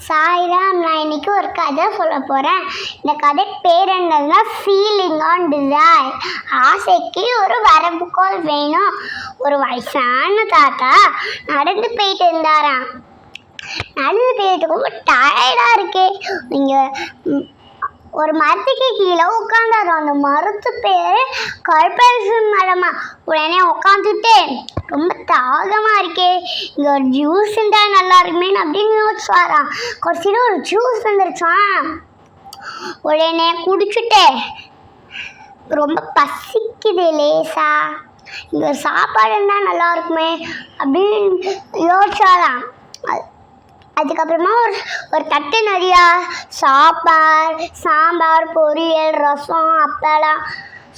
சாய்ராம், நான் இன்னைக்கு ஒரு கதை சொல்ல போகிறேன். இந்த கதை பேர் என்னதுன்னா ஃபீலிங் ஆன் டிசைர். ஆசைக்கு ஒரு வரப்புக்கோல் வேணும். ஒரு வயசான தாத்தா நடந்து போயிட்டு இருந்தாராம். நடந்து போயிட்டு ரொம்ப டயர்டாக இருக்கே. நீங்கள் ஒரு மரத்துக்கு கீழே உட்காந்தாரு. அந்த மரத்து பேர் கற்பூர மரமா. உடனே உட்காந்துட்டு ரொம்ப தாகமாக இருக்கே, இங்கே ஒரு ஜூஸ் இருந்தால் நல்லா இருக்குமேன்னு அப்படின்னு யோசிச்சாராம். கடைசியில் ஒரு ஜூஸ் வந்துருச்சான். உடனே குடிச்சுட்டு ரொம்ப பசிக்குது லேசா, இங்கே ஒரு சாப்பாடு இருந்தால் நல்லா இருக்குமே அப்படின்னு யோசிச்சாராம். அதுக்கப்புறமா ஒரு தட்டு நிறையா சாம்பார், பொரியல், ரசம், அப்பளம்,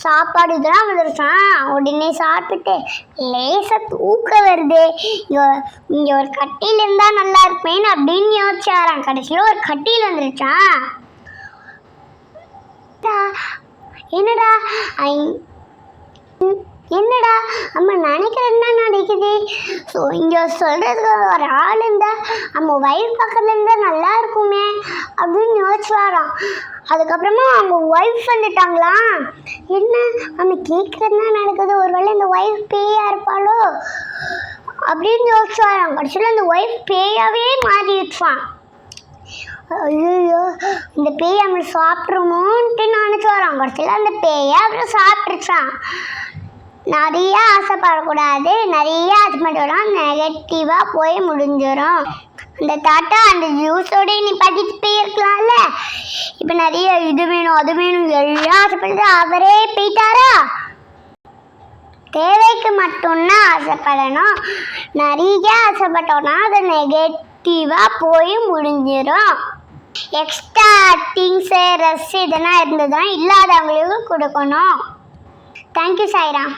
சாப்பாடு இதெல்லாம் வந்துருச்சான். உடனே சாப்பிட்டுட்டு லேசாக தூக்கம் வருது, இங்கே ஒரு கட்டியில் இருந்தால் நல்லா இருப்பேன்னு அப்படின்னு யோசிச்சாராம். கடைசியில் ஒரு கட்டியில் வந்துருச்சான். என்னடா நம்ம நினைக்கிறது தான் நடக்குது. ஸோ இங்கே சொல்கிறதுக்கு ஒரு ஆள் இருந்தால் நம்ம ஒய்ஃப் பக்கத்தில் இருந்தால் நல்லா இருக்குமே அப்படின்னு யோசிச்சுவாராம். அதுக்கப்புறமா அவங்க ஒய்ஃப் வந்துட்டாங்களா. என்ன நம்ம கேட்குறது தான் நடக்குது, ஒருவேளை இந்த ஒய்ஃப் பேயாக இருப்பாளோ அப்படின்னு யோசிச்சுவாராம். கடைசியில் இந்த ஒய்ஃப் பேயாகவே மாறிடுச்சான். ஐயோ, இந்த பேய் அவங்களை சாப்பிட்ருமோன்ட்டு நினச்சி வரான். கடைசியில் அந்த பேயை அப்புறம் சாப்பிட்ருச்சான். நிறைய ஆசைப்படக்கூடாது, நிறைய ஆசைப்பட்டோம் நெகட்டிவாக போய் முடிஞ்சிடும். அந்த தாத்தா அந்த ஜூஸோட நீ படித்து போயிருக்கலாம்ல. இப்போ நிறைய இது வேணும் அது வேணும் எல்லாம் ஆசைப்பட்டு அவரே போயிட்டாரா. தேவைக்கு மட்டும்தான் ஆசைப்படணும். நிறைய ஆசைப்பட்டோன்னா அது நெகட்டிவாக போய் முடிஞ்சிடும். எக்ஸ்ட்ரா திங்ஸு, ட்ரெஸ் இதெல்லாம் இருந்ததுன்னா இல்லாதவங்களுக்கு கொடுக்கணும். தேங்க்யூ சாய்ராம்.